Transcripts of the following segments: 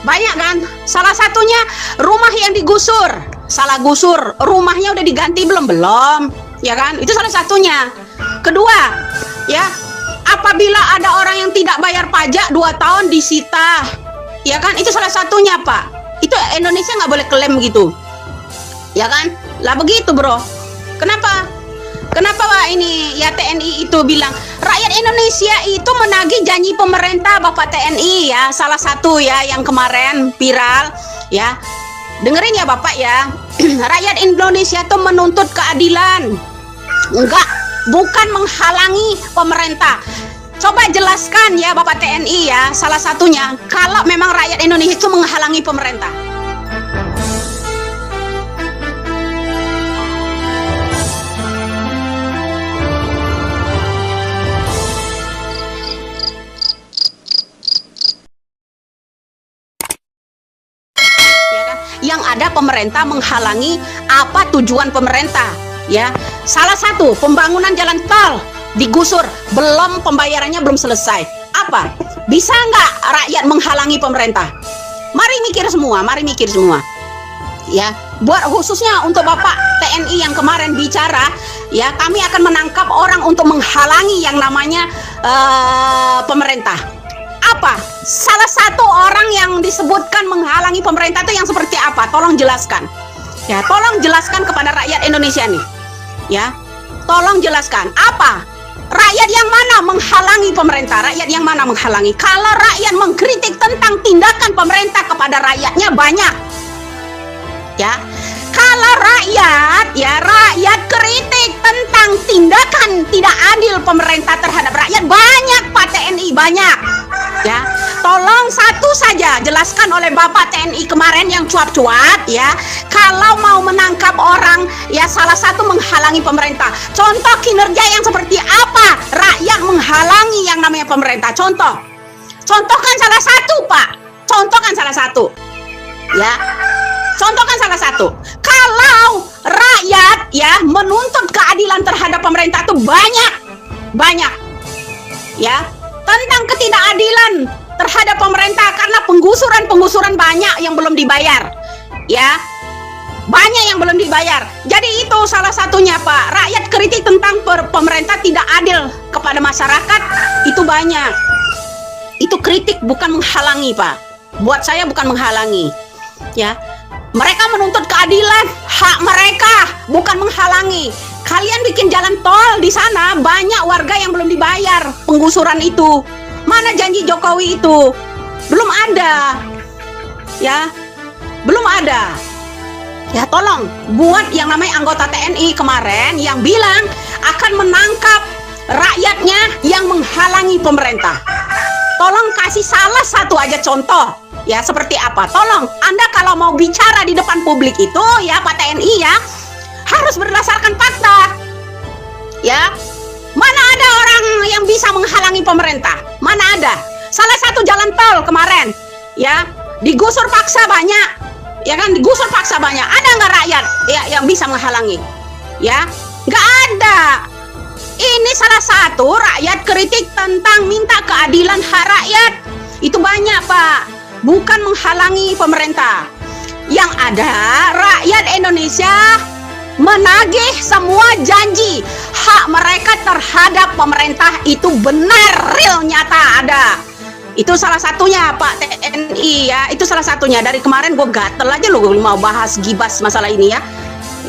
Banyak kan? Salah satunya rumah yang digusur, salah gusur, rumahnya udah diganti belum? Belum, ya kan? Itu salah satunya. Kedua, ya, apabila ada orang yang tidak bayar pajak 2 tahun disita, ya kan? Itu salah satunya, Pak. Itu Indonesia nggak boleh klaim gitu, ya kan? Lah begitu, bro. Kenapa? Kenapa Pak ini ya TNI itu bilang rakyat Indonesia itu menagih janji pemerintah Bapak TNI ya, salah satu ya yang kemarin viral ya. Dengerin ya Bapak ya. Rakyat Indonesia itu menuntut keadilan. Enggak, bukan menghalangi pemerintah. Coba jelaskan ya Bapak TNI ya, salah satunya kalau memang rakyat Indonesia itu menghalangi pemerintah. Yang ada pemerintah menghalangi apa tujuan pemerintah ya. Salah satu pembangunan jalan tol digusur, belum pembayarannya belum selesai. Apa? Bisa nggak rakyat menghalangi pemerintah? Mari mikir semua ya. Buat khususnya untuk Bapak TNI yang kemarin bicara ya, kami akan menangkap orang untuk menghalangi yang namanya pemerintah. Apa? Salah satu orang yang disebutkan menghalangi pemerintah itu yang seperti apa? Tolong jelaskan. Ya, tolong jelaskan kepada rakyat Indonesia nih. Ya. Tolong jelaskan. Apa? Rakyat yang mana menghalangi pemerintah? Rakyat yang mana menghalangi? Kalau rakyat mengkritik tentang tindakan pemerintah kepada rakyatnya banyak. Ya. Kalau rakyat kritik tentang tindakan tidak adil pemerintah terhadap rakyat banyak Pak TNI, banyak. Ya, tolong satu saja jelaskan oleh Bapak TNI kemarin yang cuap-cuap ya. Kalau mau menangkap orang ya, salah satu menghalangi pemerintah. Contoh kinerja yang seperti apa rakyat menghalangi yang namanya pemerintah? Contohkan salah satu, Pak. Contohkan salah satu. Ya. Contohkan salah satu. Kalau rakyat ya menuntut keadilan terhadap pemerintah itu banyak. Ya. Tentang ketidakadilan terhadap pemerintah karena penggusuran banyak yang belum dibayar. Ya. Banyak yang belum dibayar. Jadi itu salah satunya, Pak. Rakyat kritik tentang pemerintah tidak adil kepada masyarakat itu banyak. Itu kritik, bukan menghalangi, Pak. Buat saya bukan menghalangi. Ya. Mereka menuntut keadilan, hak mereka, bukan menghalangi. Kalian bikin jalan tol di sana, banyak warga yang belum dibayar penggusuran itu. Mana janji Jokowi itu? Belum ada. Ya, belum ada. Ya, tolong buat yang namanya anggota TNI kemarin yang bilang akan menangkap rakyatnya yang menghalangi pemerintah. Tolong kasih salah satu aja contoh. Ya, seperti apa? Tolong, Anda kalau mau bicara di depan publik itu ya Pak TNI ya, harus berdasarkan fakta. Ya. Mana ada orang yang bisa menghalangi pemerintah? Mana ada? Salah satu jalan tol kemarin ya, digusur paksa banyak. Ya kan, digusur paksa banyak. Ada nggak rakyat ya yang bisa menghalangi? Ya, nggak ada. Ini salah satu rakyat kritik tentang minta keadilan hak rakyat. Itu banyak, Pak. Bukan menghalangi pemerintah. Yang ada rakyat Indonesia menagih semua janji hak mereka terhadap pemerintah itu benar, real, nyata ada. Itu salah satunya Pak TNI ya. Itu salah satunya. Dari kemarin gue gatel aja loh mau bahas gibas masalah ini ya.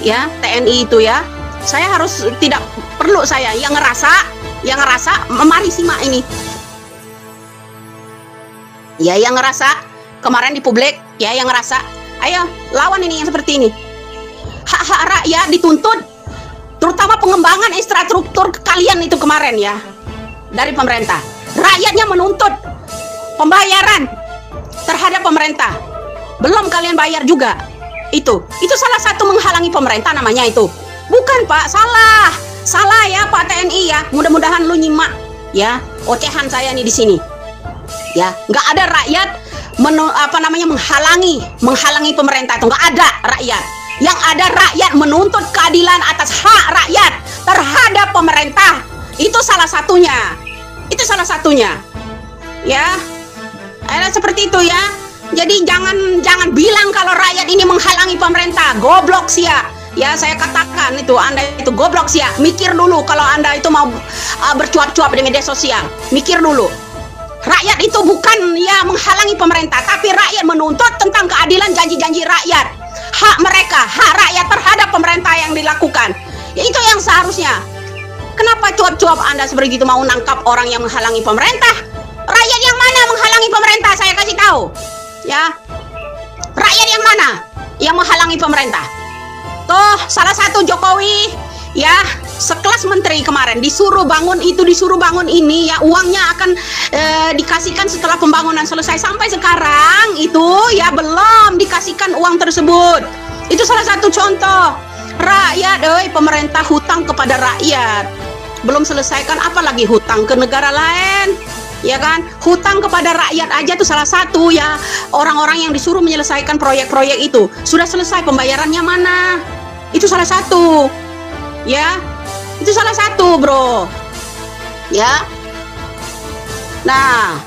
Ya, TNI itu ya. Saya harus tidak perlu saya yang ngerasa, mari simak ini. Ya, yang ngerasa kemarin di publik, ya yang ngerasa, ayo lawan ini yang seperti ini. Hak-hak rakyat dituntut, terutama pengembangan infrastruktur kalian itu kemarin ya, dari pemerintah. Rakyatnya menuntut pembayaran terhadap pemerintah. Belum kalian bayar juga. Itu salah satu menghalangi pemerintah namanya itu. Bukan, Pak, salah ya Pak TNI ya. Mudah-mudahan lu nyimak ya ocehan saya nih di sini. Ya, nggak ada rakyat menghalangi pemerintah itu, nggak ada rakyat. Yang ada rakyat menuntut keadilan atas hak rakyat terhadap pemerintah. Itu salah satunya. Ya, ada seperti itu ya. Jadi jangan bilang kalau rakyat ini menghalangi pemerintah. Goblok sih ya. Ya, saya katakan itu, Anda itu goblok sih ya. Mikir dulu kalau Anda itu mau bercuap-cuap di media sosial. Mikir dulu. Rakyat itu bukan ya menghalangi pemerintah, tapi rakyat menuntut tentang keadilan janji-janji rakyat. Hak mereka, hak rakyat terhadap pemerintah yang dilakukan. Ya, itu yang seharusnya. Kenapa cuap-cuap Anda seperti itu mau nangkap orang yang menghalangi pemerintah? Rakyat yang mana menghalangi pemerintah? Saya kasih tahu. Ya. Rakyat yang mana yang menghalangi pemerintah? Tuh, salah satu Jokowi ya, sekelas menteri kemarin disuruh bangun itu, disuruh bangun ini ya, uangnya akan dikasihkan setelah pembangunan selesai. Sampai sekarang itu ya belum dikasihkan uang tersebut. Itu salah satu contoh. Rakyat, pemerintah hutang kepada rakyat. Belum selesaikan, apalagi hutang ke negara lain. Ya kan, hutang kepada rakyat aja tuh salah satu ya. Orang-orang yang disuruh menyelesaikan proyek-proyek itu sudah selesai, pembayarannya mana? Itu salah satu. Ya, itu salah satu, bro. Ya. Nah,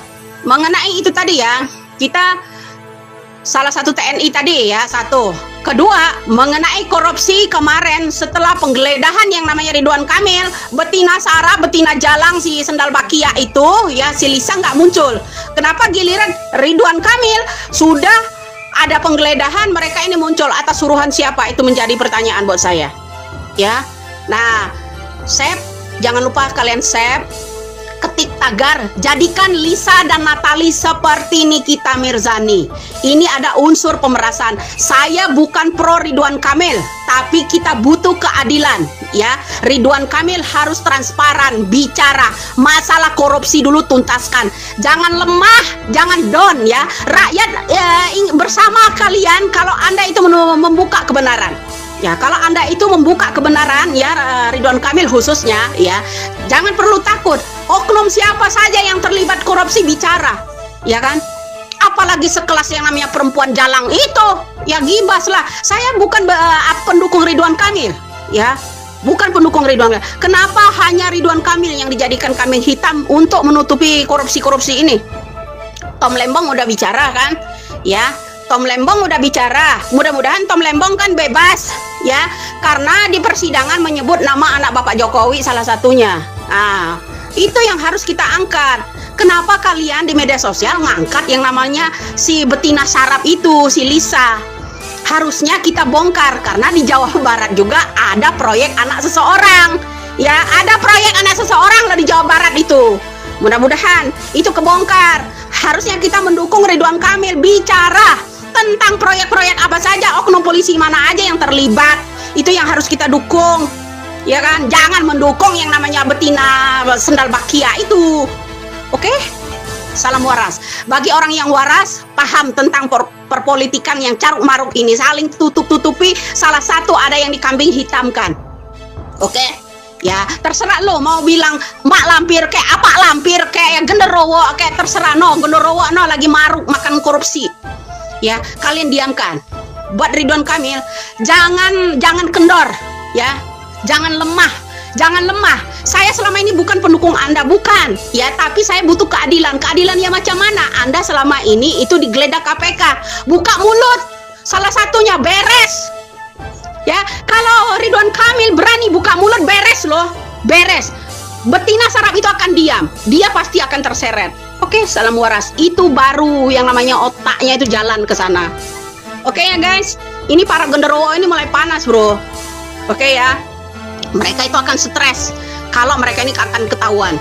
mengenai itu tadi ya, kita salah satu TNI tadi ya, satu. Kedua, mengenai korupsi kemarin setelah penggeledahan yang namanya Ridwan Kamil, betina Sarah, betina Jalang, si Sendal Bakia itu ya, si Lisa nggak muncul. Kenapa giliran Ridwan Kamil sudah ada penggeledahan, mereka ini muncul atas suruhan siapa? Itu menjadi pertanyaan buat saya. Ya. Nah, save, jangan lupa kalian save, ketik tagar, jadikan Lisa dan Natali seperti Nikita Mirzani. Ini ada unsur pemerasan. Saya bukan pro Ridwan Kamil, tapi kita butuh keadilan. Ya, Ridwan Kamil harus transparan, bicara masalah korupsi dulu, tuntaskan. Jangan lemah, jangan down ya. Rakyat bersama kalian kalau Anda itu membuka kebenaran. Ya, kalau Anda itu membuka kebenaran ya, Ridwan Kamil khususnya ya, jangan perlu takut. Oknum siapa saja yang terlibat korupsi bicara, ya kan? Apalagi sekelas yang namanya perempuan Jalang itu, ya gibas lah. Saya bukan pendukung Ridwan Kamil, ya, bukan pendukung Ridwan Kamil. Kenapa hanya Ridwan Kamil yang dijadikan kambing hitam untuk menutupi korupsi-korupsi ini? Tom Lembong udah bicara kan, ya. Tom Lembong udah bicara, mudah-mudahan Tom Lembong kan bebas ya, karena di persidangan menyebut nama anak Bapak Jokowi salah satunya. Nah, itu yang harus kita angkat. Kenapa kalian di media sosial ngangkat yang namanya si betina sarap itu, si Lisa? Harusnya kita bongkar, karena di Jawa Barat juga ada proyek anak seseorang. Ya, ada proyek anak seseorang loh di Jawa Barat itu. Mudah-mudahan itu kebongkar. Harusnya kita mendukung Ridwan Kamil bicara tentang proyek-proyek apa saja, oknum polisi mana aja yang terlibat. Itu yang harus kita dukung, ya kan? Jangan mendukung yang namanya betina Sendal Bakia itu. Oke? Salam waras. Bagi orang yang waras, paham tentang perpolitikan yang caruk maruk ini, saling tutup-tutupi, salah satu ada yang dikambing hitamkan. Oke? Ya, terserah lo mau bilang mak lampir kayak apa lampir kayak genderowo kayak terserah, no genderowo no lagi maruk makan korupsi. Ya, kalian diamkan. Buat Ridwan Kamil, jangan kendor, ya. Jangan lemah, jangan lemah. Saya selama ini bukan pendukung Anda, bukan, ya, tapi saya butuh keadilan. Keadilan ya macam mana? Anda selama ini itu digeledah KPK. Buka mulut. Salah satunya beres. Ya, kalau Ridwan Kamil berani buka mulut, beres loh. Beres. Betina sarap itu akan diam. Dia pasti akan terseret. Oke, salam waras. Itu baru yang namanya otaknya itu jalan ke sana. Oke ya guys, ini para genderuwo ini mulai panas bro. Oke ya, mereka itu akan stres kalau mereka ini akan ketahuan.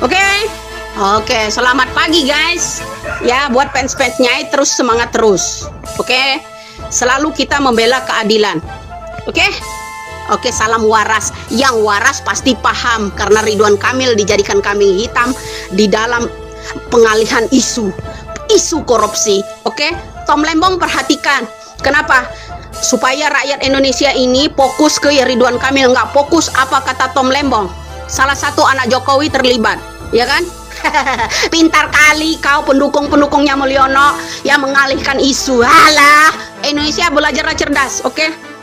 Oke, selamat pagi guys. Ya, buat fans-fansnya terus semangat terus. Oke, selalu kita membela keadilan. Oke, salam waras. Yang waras pasti paham karena Ridwan Kamil dijadikan kambing hitam di dalam pengalihan isu korupsi. Oke, Tom Lembong perhatikan. Kenapa? Supaya rakyat Indonesia ini fokus ke Ridwan Kamil, nggak fokus apa kata Tom Lembong. Salah satu anak Jokowi terlibat, ya kan? Pintar kali kau pendukung-pendukungnya Mulyono yang mengalihkan isu. Alah, Indonesia belajarlah cerdas, oke?